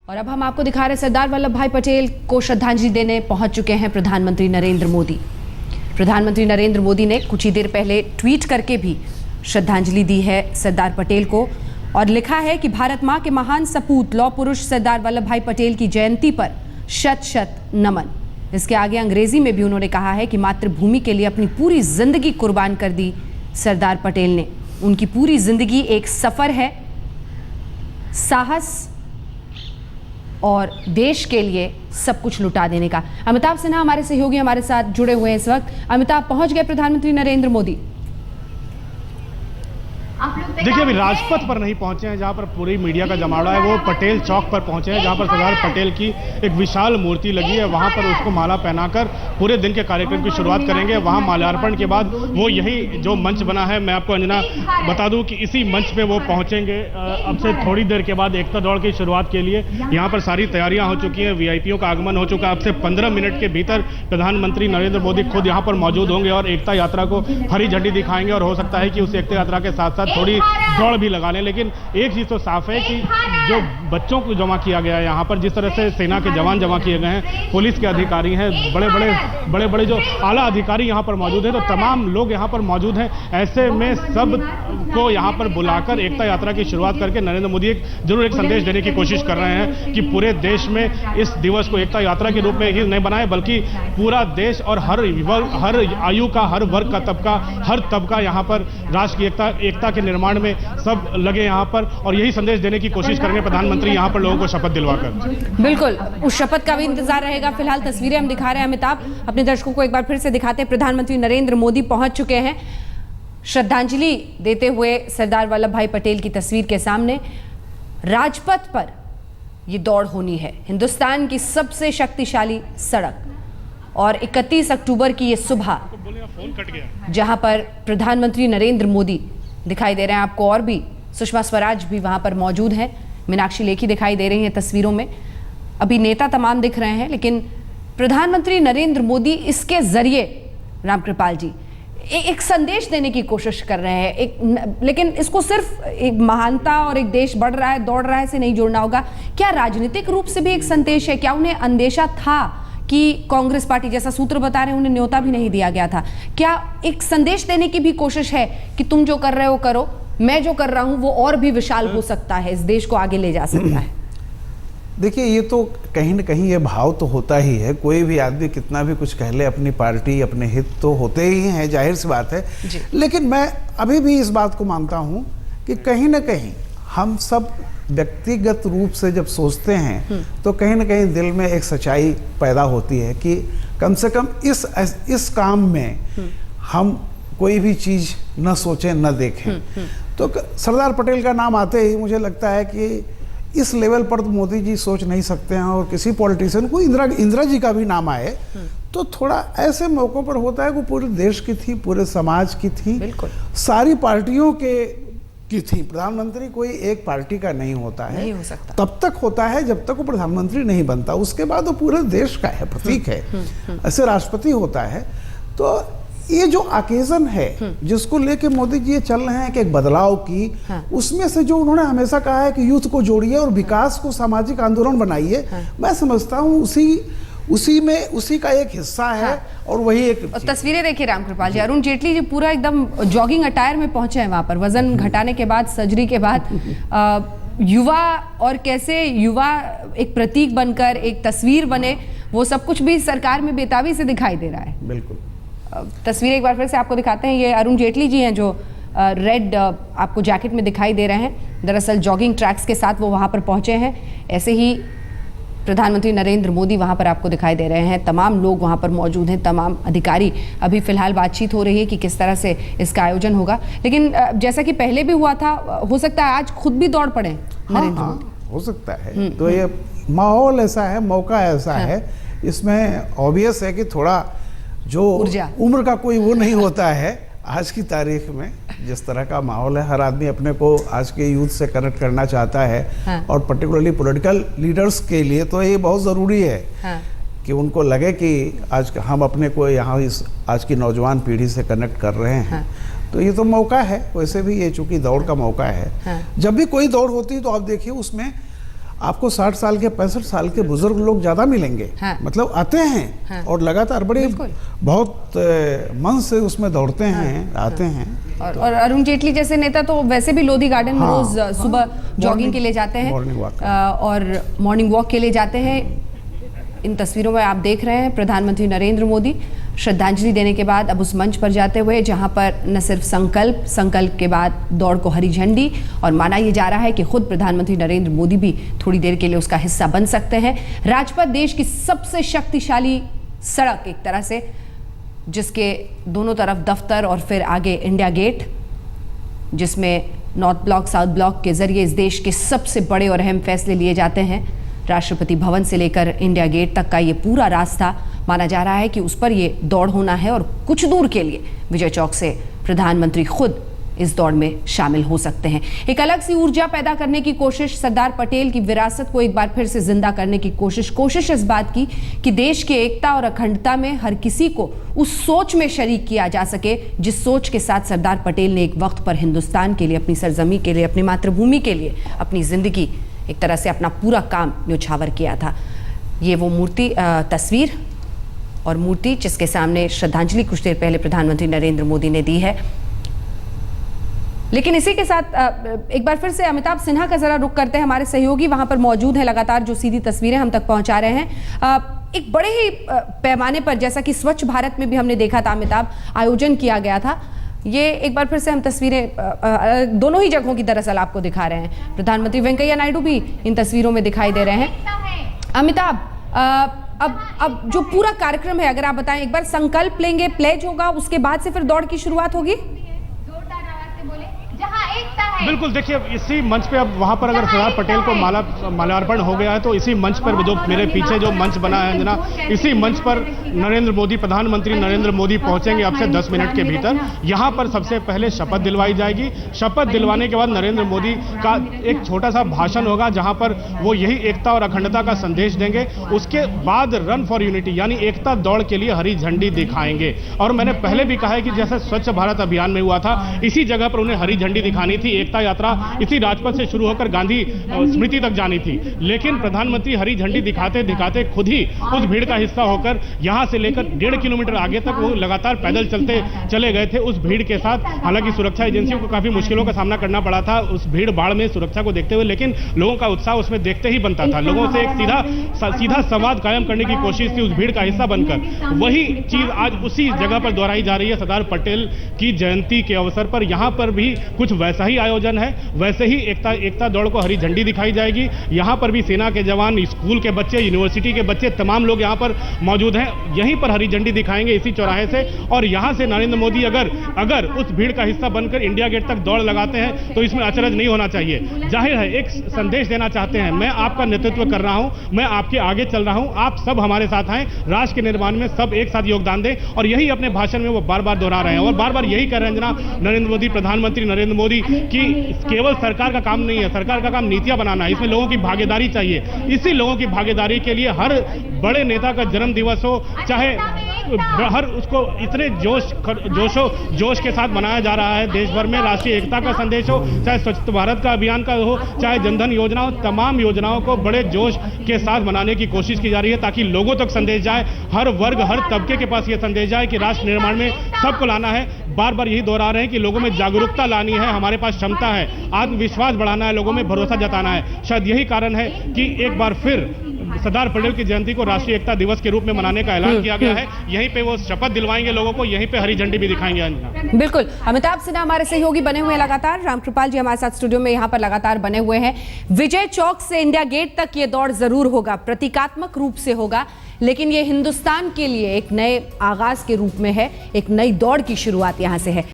और अब हम आपको दिखा रहे हैं सरदार वल्लभ भाई पटेल को श्रद्धांजलि देने पहुंच चुके हैं प्रधानमंत्री नरेंद्र मोदी। प्रधानमंत्री नरेंद्र मोदी ने कुछ ही देर पहले ट्वीट करके भी श्रद्धांजलि दी है सरदार पटेल को और लिखा है कि भारत मां के महान सपूत लौह पुरुष सरदार वल्लभ भाई पटेल की जयंती पर शत शत नमन। इसके आगे अंग्रेजी में भी उन्होंने कहा है कि मातृभूमि के लिए अपनी पूरी जिंदगी कुर्बान कर दी सरदार पटेल ने। उनकी पूरी जिंदगी एक सफर है साहस और देश के लिए सब कुछ लुटा देने का। अमिताभ सिन्हा हमारे सहयोगी हमारे साथ जुड़े हुए हैं इस वक्त। अमिताभ, पहुंच गए प्रधानमंत्री नरेंद्र मोदी? देखिए, अभी राजपथ पर नहीं पहुंचे हैं जहां पर पूरी मीडिया का जमावड़ा है, वो पटेल चौक पर पहुंचे हैं जहां पर सरदार पटेल की एक विशाल मूर्ति लगी है। वहां पर उसको माला पहनाकर पूरे दिन के कार्यक्रम की शुरुआत करेंगे। वहां माल्यार्पण के बाद वो यही जो मंच बना है, मैं आपको अंजना बता दूं कि इसी मंच पे वो पहुंचेंगे। अब से थोड़ी देर के बाद एकता दौड़ की शुरुआत के लिए यहाँ पर सारी तैयारियां हो चुकी हैं, वीआईपीओं का आगमन हो चुका है। अब से 15 मिनट के भीतर प्रधानमंत्री नरेंद्र मोदी खुद यहाँ पर मौजूद होंगे और एकता यात्रा को हरी झंडी दिखाएंगे और हो सकता है कि उस एकता यात्रा के साथ साथ थोड़ी दौड़ भी लगा लें। लेकिन एक चीज तो साफ है कि जो बच्चों को जमा किया गया है यहाँ पर, जिस तरह से सेना के जवान जमा किए गए हैं, पुलिस के अधिकारी हैं, बड़े बड़े जो आला अधिकारी यहाँ पर मौजूद हैं, तो तमाम लोग यहाँ पर मौजूद हैं। ऐसे में सब को यहाँ पर बुलाकर एकता यात्रा की शुरुआत करके नरेंद्र मोदी जरूर एक संदेश देने की कोशिश कर रहे हैं कि पूरे देश में इस दिवस को एकता यात्रा के रूप में ही नहीं बनाए, बल्कि पूरा देश और हर आयु का, हर वर्ग का, हर तबका यहाँ पर राष्ट्र की एकता के निर्माण में सब लगे यहाँ पर, और यही संदेश देने की कोशिश करेंगे प्रधानमंत्री यहाँ पर लोगों को शपथ दिलवाकर। बिल्कुल, उस शपथ का भी इंतजार रहेगा। फिलहाल तस्वीरें हम दिखा रहे हैं अमिताभ, अपने दर्शकों को एक बार फिर से दिखाते हैं। प्रधानमंत्री नरेंद्र मोदी पहुंच चुके हैं श्रद्धांजलि देते हुए सरदार वल्लभ भाई पटेल की तस्वीर के सामने। राजपथ पर यह दौड़ होनी है, हिंदुस्तान की सबसे शक्तिशाली सड़क, और 31 अक्टूबर की यह सुबह जहां पर प्रधानमंत्री नरेंद्र मोदी दिखाई दे रहे हैं आपको, और भी सुषमा स्वराज भी वहां पर मौजूद है, मीनाक्षी लेखी दिखाई दे रही हैं तस्वीरों में। अभी नेता तमाम दिख रहे हैं, लेकिन प्रधानमंत्री नरेंद्र मोदी इसके जरिए, रामकृपाल जी, एक संदेश देने की कोशिश कर रहे हैं। लेकिन इसको सिर्फ एक महानता और एक देश बढ़ रहा है, दौड़ रहा है से नहीं जोड़ना होगा। क्या राजनीतिक रूप से भी एक संदेश है? क्या उन्हें अंदेशा था कि कांग्रेस पार्टी, जैसा सूत्र बता रहे हैं, उन्हें न्योता भी नहीं दिया गया था? क्या एक संदेश देने की भी कोशिश है कि तुम जो कर रहे हो करो, मैं जो कर रहा हूं वो और भी विशाल हो सकता है, इस देश को आगे ले जा सकता है? देखिए, ये तो कहीं ना कहीं ये भाव तो होता ही है। कोई भी आदमी कितना भी कुछ कह ले, अपनी पार्टी, अपने हित तो होते ही हैं, जाहिर सी बात है। लेकिन मैं अभी भी इस बात को मानता हूं कि कहीं ना कहीं हम सब व्यक्तिगत रूप से जब सोचते हैं तो कहीं ना कहीं दिल में एक सच्चाई पैदा होती है कि कम से कम इस काम में हम कोई भी चीज़ न सोचें, न देखें। तो सरदार पटेल का नाम आते ही मुझे लगता है कि इस लेवल पर तो मोदी जी सोच नहीं सकते हैं, और किसी पॉलिटिशियन को, इंदिरा जी का भी नाम आए तो थोड़ा ऐसे मौक़ों पर होता है कि पूरे देश की थी, पूरे समाज की थी, सारी पार्टियों की थी। प्रधानमंत्री कोई एक पार्टी का नहीं होता है, नहीं हो सकता। तब तक होता है जब तक वो प्रधानमंत्री नहीं बनता, उसके बाद वो पूरे देश का है, प्रतीक है। ऐसे राष्ट्रपति होता है। तो ये जो ओकेजन है जिसको लेके मोदी जी ये चल रहे हैं कि एक बदलाव की, उसमें से जो उन्होंने हमेशा कहा है कि यूथ को जोड़िए और विकास को सामाजिक आंदोलन बनाइए, मैं समझता हूँ उसी का एक हिस्सा है। और वही एक तस्वीरें देखिए रामकृपाल जी, अरुण जेटली जी पूरा एकदम जॉगिंग अटायर में पहुंचे हैं वहां पर, वजन घटाने के बाद, सर्जरी के बाद। युवा, और कैसे युवा एक प्रतीक बनकर एक तस्वीर बने, वो सब कुछ भी सरकार में बेताबी से दिखाई दे रहा है। बिल्कुल। तस्वीर एक बार फिर से आपको दिखाते हैं। ये अरुण जेटली जी हैं जो रेड आपको जैकेट में दिखाई दे रहे हैं। दरअसल जॉगिंग ट्रैक्स के साथ वो वहां पर पहुंचे हैं। ऐसे ही प्रधानमंत्री नरेंद्र मोदी वहां पर आपको दिखाई दे रहे हैं। तमाम लोग वहां पर मौजूद हैं, तमाम अधिकारी। अभी फिलहाल बातचीत हो रही है कि किस तरह से इसका आयोजन होगा, लेकिन जैसा कि पहले भी हुआ था, हो सकता है आज खुद भी दौड़ पड़े नरेंद्र मोदी। हो सकता है। तो ये माहौल ऐसा है, मौका ऐसा है, इसमें ऑब्वियस है कि थोड़ा जो उम्र का कोई वो नहीं होता है। आज की तारीख में जिस तरह का माहौल है, हर आदमी अपने को आज के यूथ से कनेक्ट करना चाहता है। और पर्टिकुलरली पॉलिटिकल लीडर्स के लिए तो ये बहुत ज़रूरी है कि उनको लगे कि आज हम अपने को यहाँ इस आज की नौजवान पीढ़ी से कनेक्ट कर रहे हैं। तो ये तो मौका है। वैसे भी ये चूंकि दौड़ का मौका है, जब भी कोई दौड़ होती है तो आप देखिए उसमें आपको 60 साल के 65 साल के बुजुर्ग लोग ज्यादा मिलेंगे। हाँ। मतलब आते हैं हाँ। और लगातार बड़े बिल्कुल। बहुत मन से उसमें दौड़ते हैं, आते हैं। और अरुण जेटली जैसे नेता तो वैसे भी लोधी गार्डन में हाँ, रोज सुबह जॉगिंग के लिए जाते हैं, मॉर्निंग वॉक और मॉर्निंग वॉक के लिए जाते हैं। इन तस्वीरों में आप देख रहे हैं प्रधानमंत्री नरेंद्र मोदी श्रद्धांजलि देने के बाद अब उस मंच पर जाते हुए जहां पर न सिर्फ संकल्प के बाद दौड़ को हरी झंडी, और माना यह जा रहा है कि खुद प्रधानमंत्री नरेंद्र मोदी भी थोड़ी देर के लिए उसका हिस्सा बन सकते हैं। राजपथ देश की सबसे शक्तिशाली सड़क एक तरह से, जिसके दोनों तरफ दफ्तर और फिर आगे इंडिया गेट, जिसमें नॉर्थ ब्लॉक साउथ ब्लॉक के जरिए इस देश के सबसे बड़े और अहम फैसले लिए जाते हैं। राष्ट्रपति भवन से लेकर इंडिया गेट तक का ये पूरा रास्ता माना जा रहा है कि उस पर ये दौड़ होना है, और कुछ दूर के लिए विजय चौक से प्रधानमंत्री खुद इस दौड़ में शामिल हो सकते हैं। एक अलग सी ऊर्जा पैदा करने की कोशिश, सरदार पटेल की विरासत को एक बार फिर से जिंदा करने की कोशिश इस बात की कि देश की एकता और अखंडता में हर किसी को उस सोच में शरीक किया जा सके जिस सोच के साथ सरदार पटेल ने एक वक्त पर हिंदुस्तान के लिए, अपनी सरजमी के लिए, अपनी मातृभूमि के लिए अपनी जिंदगी, एक तरह से अपना पूरा काम न्योछावर किया था। ये वो मूर्ति, तस्वीर और मूर्ति जिसके सामने श्रद्धांजलि कुछ देर पहले प्रधानमंत्री नरेंद्र मोदी ने दी है। लेकिन इसी के साथ एक बार फिर से अमिताभ सिन्हा का जरा रुख करते हैं। हमारे सहयोगी वहां पर मौजूद हैं लगातार, जो सीधी तस्वीरें हम तक पहुंचा रहे हैं। एक बड़े ही पैमाने पर, जैसा कि स्वच्छ भारत में भी हमने देखा था अमिताभ, आयोजन किया गया था। ये एक बार फिर से हम तस्वीरें दोनों ही जगहों की दरअसल आपको दिखा रहे हैं। प्रधानमंत्री वेंकैया नायडू भी इन तस्वीरों में दिखाई दे रहे हैं। अमिताभ, अब जो पूरा कार्यक्रम है, अगर आप बताएं एक बार, संकल्प लेंगे, प्लेज होगा, उसके बाद से फिर दौड़ की शुरुआत होगी? बिल्कुल, देखिए इसी मंच पे अब वहाँ पर अगर सरदार पटेल को माल्यार्पण हो गया है, तो इसी मंच पर जो मेरे पीछे जो मंच बना है अंजना, इसी मंच पर नरेंद्र मोदी, प्रधानमंत्री नरेंद्र मोदी पहुंचेंगे अब से 10 मिनट के भीतर। यहाँ पर सबसे पहले शपथ दिलवाई जाएगी। शपथ दिलवाने के बाद नरेंद्र मोदी का एक छोटा सा भाषण होगा जहाँ पर वो यही एकता और अखंडता का संदेश देंगे। उसके बाद रन फॉर यूनिटी यानी एकता दौड़ के लिए हरी झंडी दिखाएंगे। और मैंने पहले भी कहा है कि जैसे स्वच्छ भारत अभियान में हुआ था, इसी जगह पर उन्हें हरी झंडी दिखानी थी। एकता यात्रा इसी राजपथ से शुरू होकर गांधी स्मृति तक जानी थी, लेकिन प्रधानमंत्री हरी झंडी दिखाते दिखाते खुद ही उस भीड़ का हिस्सा होकर यहां से लेकर 1.5 किलोमीटर आगे तक वो लगातार पैदल चलते चले गए थे उस भीड़ के साथ। हालांकि सुरक्षा एजेंसियों को काफी मुश्किलों का सामना करना पड़ा था उस भीड़ भाड़ में सुरक्षा को देखते हुए, लेकिन लोगों का उत्साह उसमें देखते ही बनता था। लोगों से एक सीधा संवाद कायम करने की कोशिश थी उस भीड़ का हिस्सा बनकर। वही चीज आज उसी जगह पर दोहराई जा रही है सरदार पटेल की जयंती के अवसर पर। यहां पर भी कुछ वैसा ही आयोजन है, वैसे ही एकता दौड़ को हरी झंडी दिखाई जाएगी। यहाँ पर भी सेना के जवान, स्कूल के बच्चे, यूनिवर्सिटी के बच्चे, तमाम लोग यहाँ पर मौजूद हैं। यहीं पर हरी झंडी दिखाएंगे इसी चौराहे से, और यहाँ से नरेंद्र मोदी अगर उस भीड़ का हिस्सा बनकर इंडिया गेट तक दौड़ लगाते हैं तो इसमें अचरज नहीं होना चाहिए। जाहिर है एक संदेश देना चाहते हैं, मैं आपका नेतृत्व कर रहा हूँ, मैं आपके आगे चल रहा हूँ, आप सब हमारे साथ आए, राष्ट्र के निर्माण में सब एक साथ योगदान दें। और यही अपने भाषण में वो बार बार दोहरा रहे हैं और बार बार यही कह रहे हैं जनाब नरेंद्र मोदी, प्रधानमंत्री नरेंद्र मोदी, कि केवल सरकार का काम नहीं है, सरकार का काम नीतियां बनाना है, इसमें लोगों की भागीदारी चाहिए। इसी लोगों की भागीदारी के लिए हर बड़े नेता का जन्म दिवस हो, चाहे हर उसको इतने जोश के साथ मनाया जा रहा है देश भर में, राष्ट्रीय एकता का संदेश हो, चाहे स्वच्छ भारत का अभियान का हो, चाहे जनधन योजना हो, तमाम योजनाओं को बड़े जोश के साथ मनाने की कोशिश की जा रही है ताकि लोगों तक संदेश जाए, हर वर्ग हर तबके के पास यह संदेश जाए कि राष्ट्र निर्माण में सबको लाना है। बार बार यही दोहरा रहे हैं कि लोगों में जागरूकता लानी है, हमारे पास क्षमता है, आत्मविश्वास बढ़ाना है, लोगों में भरोसा जताना है। शायद यही कारण है कि एक बार फिर सरदार पटेल की जयंती को राष्ट्रीय एकता दिवस के रूप में मनाने का ऐलान किया गया है। यहीं पे वो शपथ दिलवाएंगे लोगों को, यहीं पे हरी झंडी भी दिखाएंगे। बिल्कुल, अमिताभ सिन्हा हमारे सहयोगी बने हुए हैं लगातार, रामकृपाल जी हमारे साथ स्टूडियो में यहाँ पर लगातार बने हुए हैं। विजय चौक से इंडिया गेट तक ये दौड़ जरूर होगा, प्रतीकात्मक रूप से होगा, लेकिन ये हिंदुस्तान के लिए एक नए आगाज के रूप में है, एक नई दौड़ की शुरुआत यहाँ से है।